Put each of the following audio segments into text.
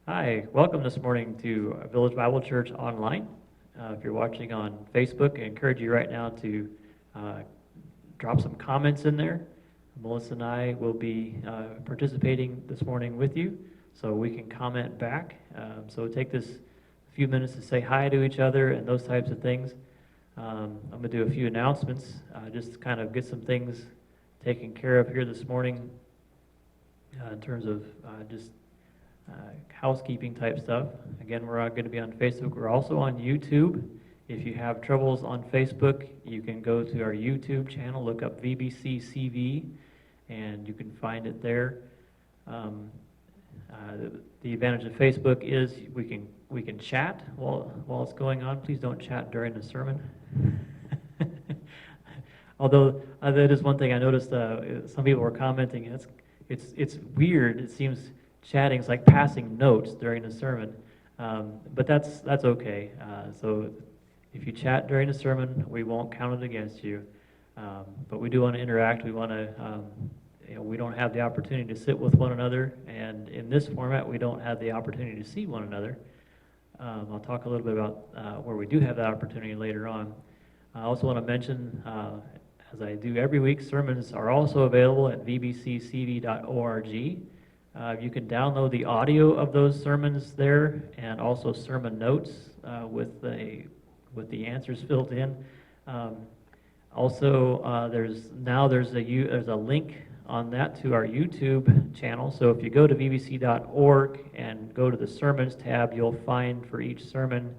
Hi, welcome this morning to Village Bible Church Online. If you're watching on Facebook, I encourage you right now to uh, drop some comments in there. Melissa and I will be participating this morning with you, so we can comment back. So take this few minutes to say hi to each other and those types of things. I'm going to do a few announcements, just to kind of get some things taken care of here this morning in terms of just housekeeping type stuff. Again, we're going to be on Facebook. We're also on YouTube. If you have troubles on Facebook, you can go to our YouTube channel, look up VBC CV, and you can find it there. The advantage of Facebook is we can chat while it's going on. Please don't chat during the sermon. Although that is one thing I noticed. Some people were commenting. It's weird. It seems chatting is like passing notes during the sermon, but that's okay. So if you chat during the sermon, we won't count it against you. But we do want to interact. We want to, we don't have the opportunity to sit with one another, and in this format, we don't have the opportunity to see one another. I'll talk a little bit about where we do have that opportunity later on. I also want to mention, as I do every week, sermons are also available at vbccv.org. You can download the audio of those sermons there, and also sermon notes with the answers filled in. Also, there's a link on that to our YouTube channel. So if you go to vbc.org and go to the sermons tab, you'll find for each sermon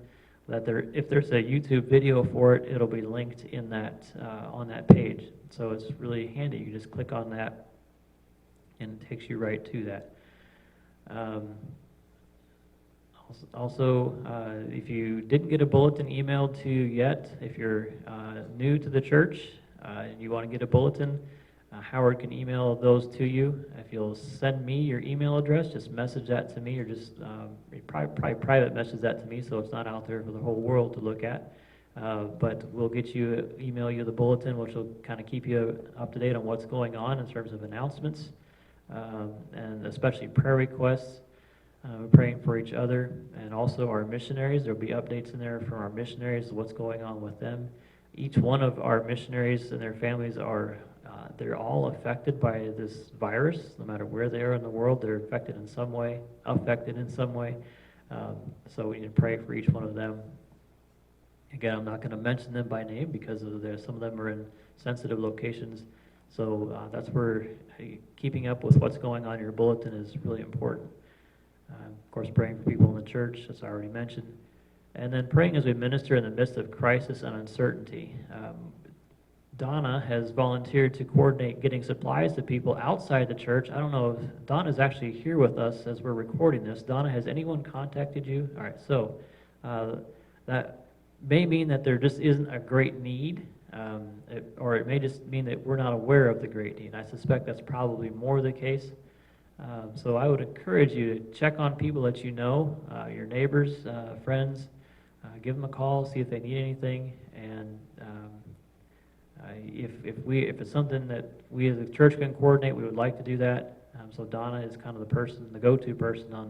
that if there's a YouTube video for it, it'll be linked in that on that page. So it's really handy. You just click on that, and it takes you right to that. If you didn't get a bulletin emailed to you yet, if you're new to the church and you want to get a bulletin, Howard can email those to you. If you'll send me your email address, just message that to me, or just probably private message that to me, so it's not out there for the whole world to look at. But we'll email you the bulletin, which will kind of keep you up to date on what's going on in terms of announcements, and especially prayer requests. We're praying for each other, and also our missionaries. There'll be updates in there from our missionaries, what's going on with them. Each one of our missionaries and their families they're all affected by this virus. No matter where they are in the world, they're affected in some way. So we need to pray for each one of them. Again, I'm not going to mention them by name because some of them are in sensitive locations. So that's where keeping up with what's going on in your bulletin is really important. Of course, praying for people in the church, as I already mentioned. And then praying as we minister in the midst of crisis and uncertainty. Donna has volunteered to coordinate getting supplies to people outside the church. I don't know if Donna's actually here with us as we're recording this. Donna, has anyone contacted you? All right, so that may mean that there just isn't a great need, or it may just mean that we're not aware of the great need. I suspect that's probably more the case. So I would encourage you to check on people that you know, your neighbors, friends, give them a call, see if they need anything, and if it's something that we as a church can coordinate, we would like to do that. So Donna is kind of the go-to person on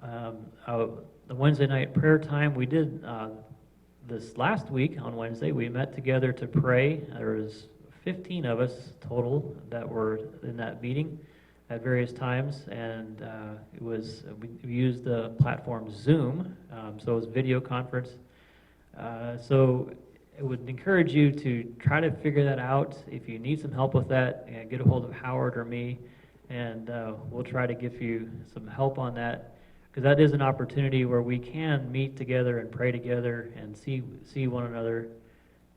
that. The Wednesday night prayer time, we did this last week on Wednesday. We met together to pray. There was 15 of us total that were in that meeting at various times, and we used the platform Zoom, so it was video conference. So I would encourage you to try to figure that out. If you need some help with that, get a hold of Howard or me, and we'll try to give you some help on that, because that is an opportunity where we can meet together and pray together and see one another.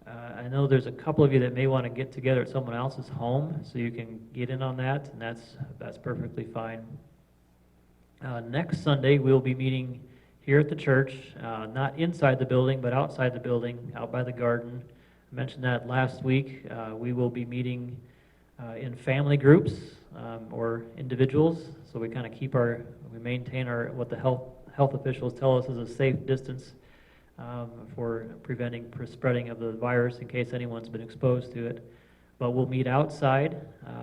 I know there's a couple of you that may want to get together at someone else's home, so you can get in on that, and that's perfectly fine. Next Sunday, we'll be meeting here at the church, not inside the building, but outside the building, out by the garden. I mentioned that last week. We will be meeting in family groups or individuals, so we kind of maintain what the health officials tell us is a safe distance for preventing spreading of the virus in case anyone's been exposed to it. But we'll meet outside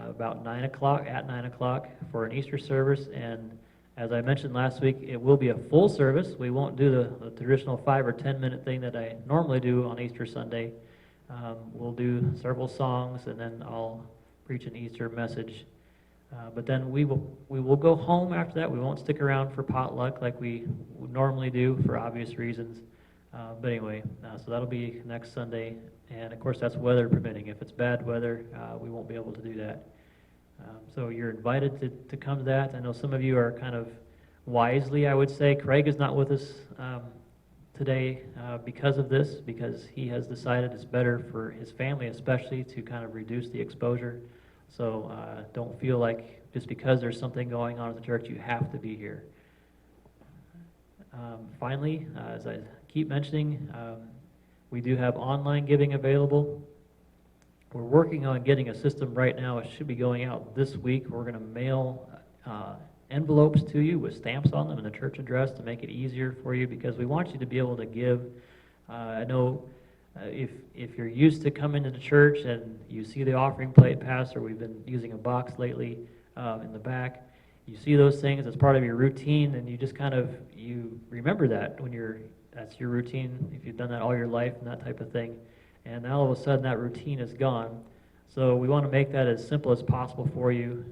about 9 o'clock, at 9 o'clock for an Easter service. And as I mentioned last week, it will be a full service. We won't do the traditional 5 or 10-minute thing that I normally do on Easter Sunday. We'll do several songs, and then I'll preach an Easter message. But then we will go home after that. We won't stick around for potluck like we normally do for obvious reasons. But anyway, so that'll be next Sunday. And of course, that's weather permitting. If it's bad weather, we won't be able to do that. So you're invited to come to that. I know some of you are kind of wisely, I would say. Craig is not with us today because of this, because he has decided it's better for his family especially to kind of reduce the exposure. So don't feel like just because there's something going on at the church, you have to be here. Finally, as I keep mentioning, we do have online giving available. We're working on getting a system right now. It should be going out this week. We're going to mail envelopes to you with stamps on them and the church address to make it easier for you, because we want you to be able to give. I know if you're used to coming to the church and you see the offering plate pass, or we've been using a box lately in the back, you see those things as part of your routine, and you just kind of, you remember that when that's your routine, if you've done that all your life and that type of thing. And now all of a sudden that routine is gone. So we want to make that as simple as possible for you.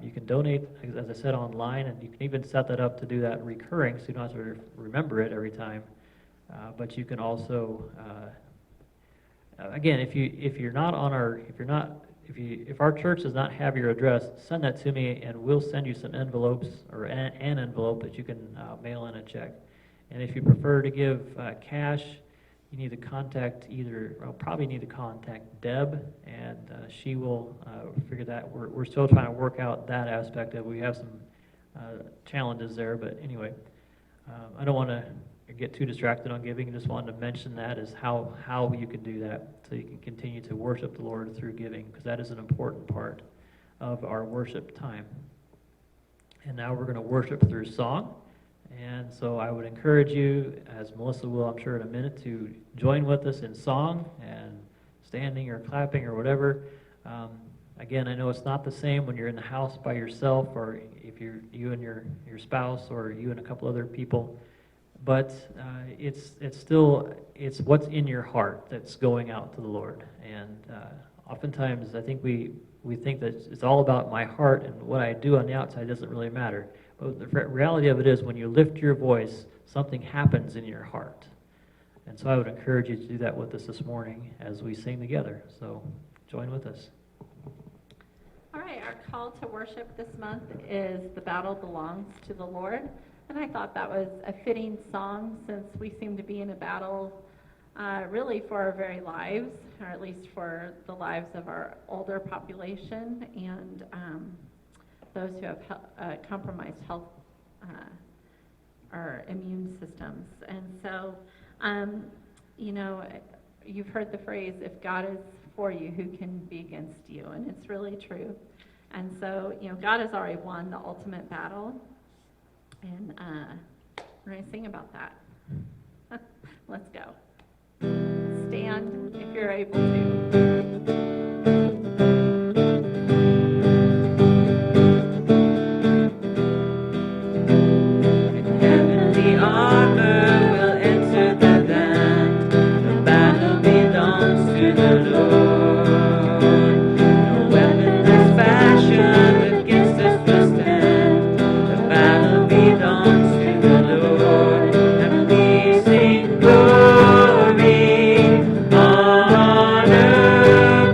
You can donate, as I said, online, and you can even set that up to do that recurring, so you don't have to remember it every time. But you can also, again, if our church does not have your address, send that to me, and we'll send you some envelopes, or an envelope that you can mail in a check. And if you prefer to give cash, you need to contact probably need to contact Deb, and she will figure that. We're still trying to work out that aspect of it. We have some challenges there, but anyway, I don't want to get too distracted on giving. I just wanted to mention that as how you can do that, so you can continue to worship the Lord through giving, because that is an important part of our worship time. And now we're going to worship through song. And so I would encourage you, as Melissa will, I'm sure, in a minute, to join with us in song and standing or clapping or whatever. Again, I know it's not the same when you're in the house by yourself, or if you and your spouse, or you and a couple other people. But it's what's in your heart that's going out to the Lord. And oftentimes, I think we think that it's all about my heart, and what I do on the outside doesn't really matter. But the reality of it is, when you lift your voice, something happens in your heart. And so I would encourage you to do that with us this morning as we sing together. So join with us. All right, our call to worship this month is "The Battle Belongs to the Lord." And I thought that was a fitting song, since we seem to be in a battle really for our very lives, or at least for the lives of our older population and those who have compromised health or immune systems. And so, you've heard the phrase, if God is for you, who can be against you? And it's really true. And so, God has already won the ultimate battle. And we're going to sing about that. Let's go. Stand if you're able to. Glory, honor,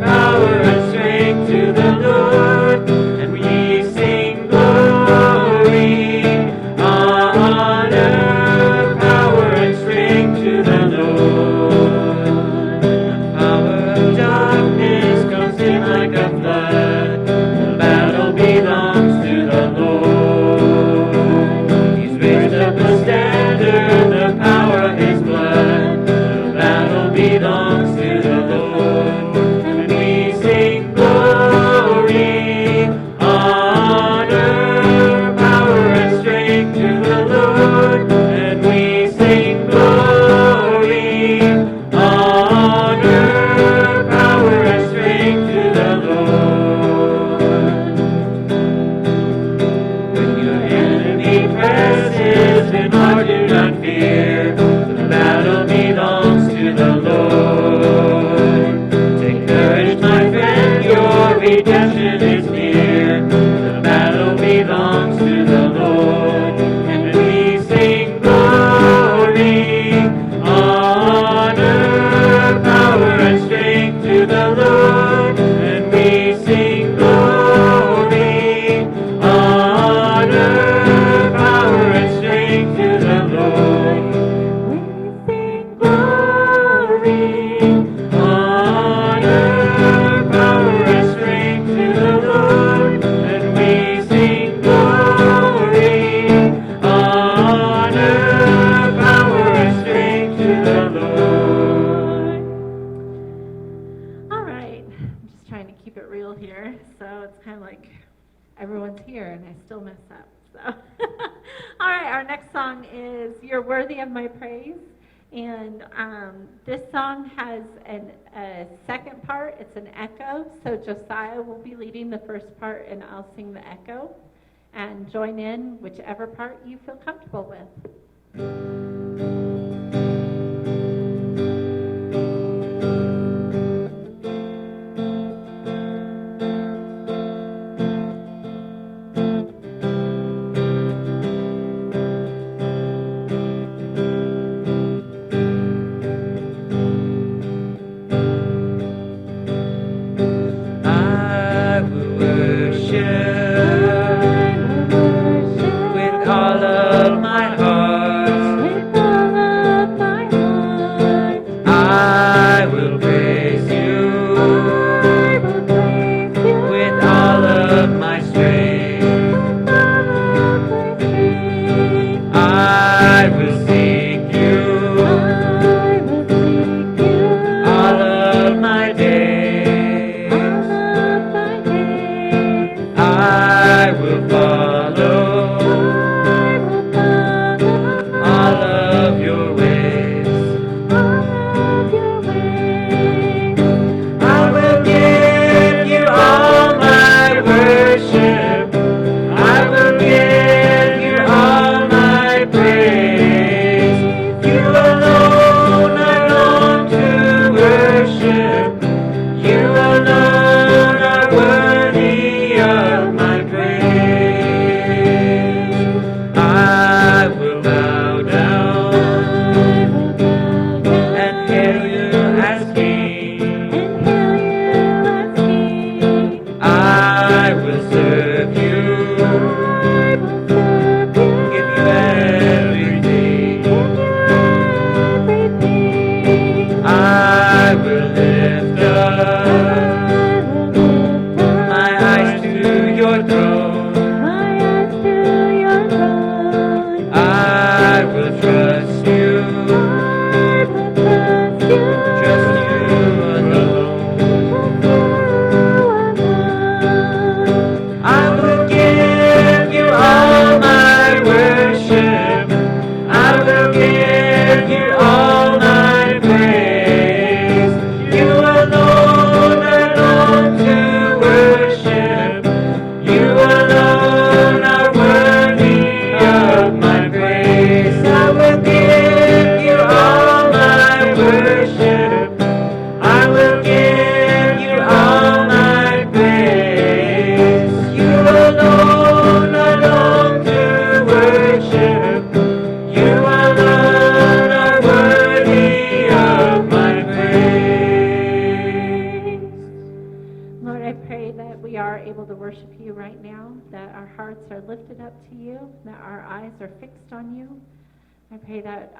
So, all right, our next song is "You're Worthy of My Praise," and this song has a second part. It's an echo, so Josiah will be leading the first part, and I'll sing the echo, and join in whichever part you feel comfortable with. I pray that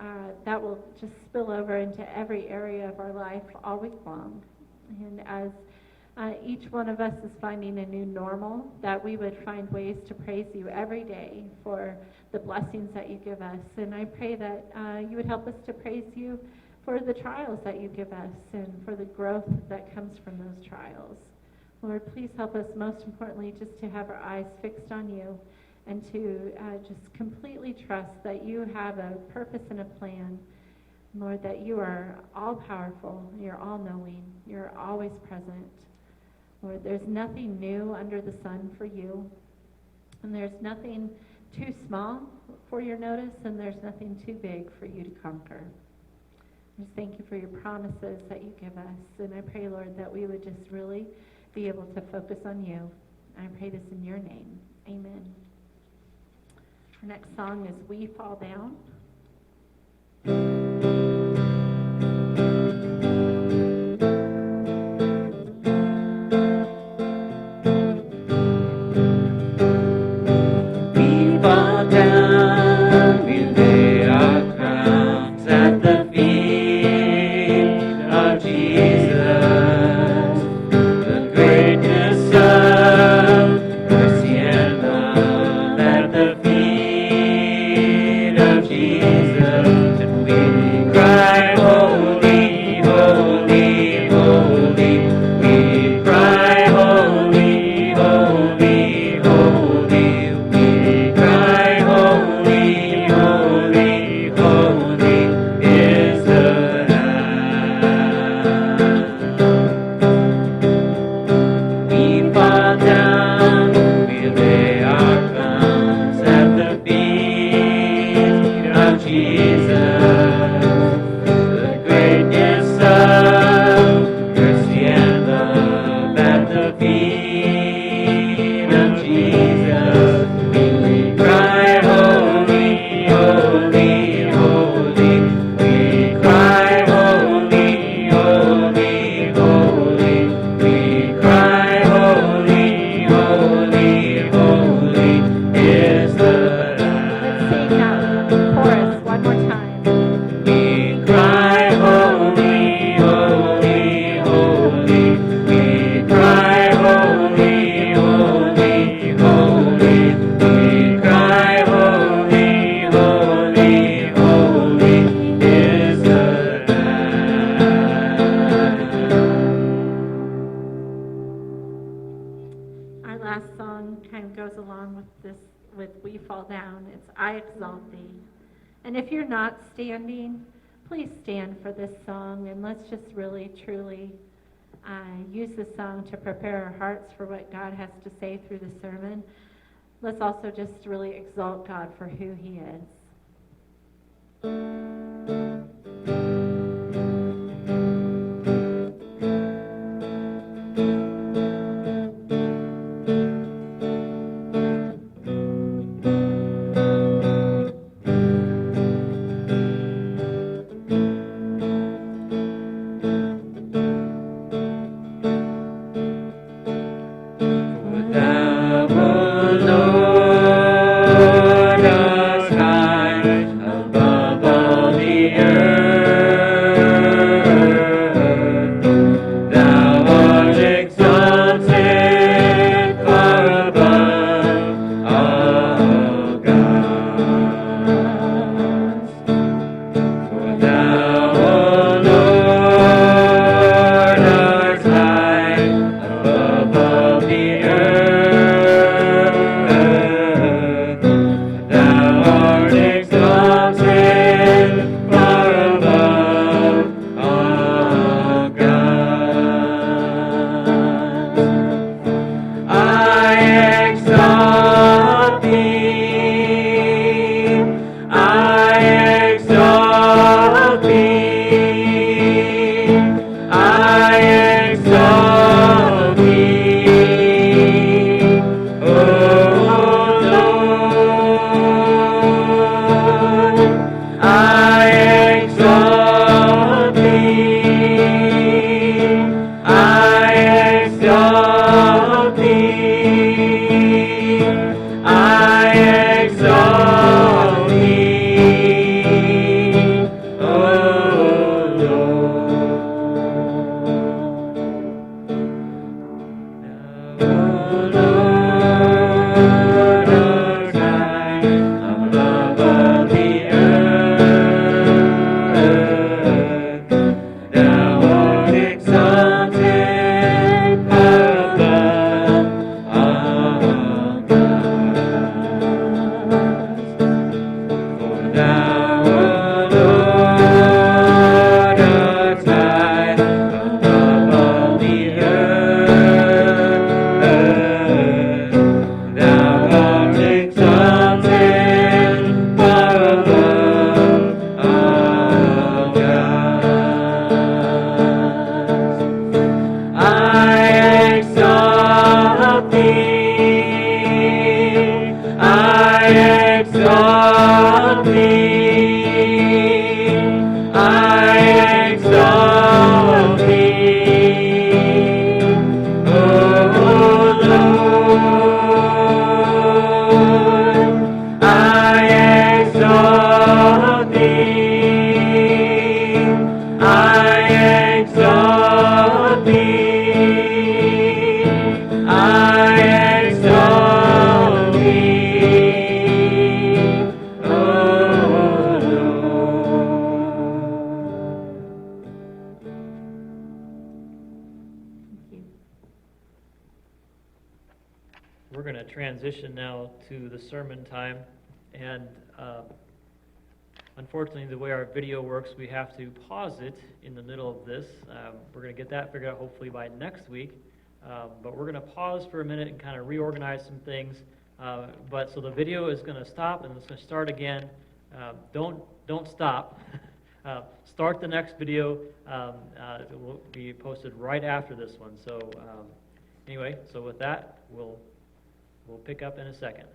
that will just spill over into every area of our life all week long. And as each one of us is finding a new normal, that we would find ways to praise you every day for the blessings that you give us. And I pray that you would help us to praise you for the trials that you give us and for the growth that comes from those trials. Lord, please help us, most importantly, just to have our eyes fixed on you and to just completely trust that you have a purpose and a plan. Lord, that you are all-powerful, you're all-knowing, you're always present. Lord, there's nothing new under the sun for you, and there's nothing too small for your notice, and there's nothing too big for you to conquer. Just thank you for your promises that you give us, and I pray, Lord, that we would just really be able to focus on you. I pray this in your name. Amen. Our next song is We Fall Down. We fall down, we lay our crowns at the feet of Jesus. The greatness of mercy and love at the feet of Jesus. with We Fall Down. It's I Exalt Thee. And if you're not standing, please stand for this song, and let's just really, truly use this song to prepare our hearts for what God has to say through the sermon. Let's also just really exalt God for who He is. We're going to transition now to the sermon time, and unfortunately the way our video works, we have to pause it in the middle of this. We're going to get that figured out hopefully by next week, but we're going to pause for a minute and kind of reorganize some things. But so the video is going to stop and it's going to start again. Don't stop. Start the next video. It will be posted right after this one. So anyway, so with that, we'll pick up in a second.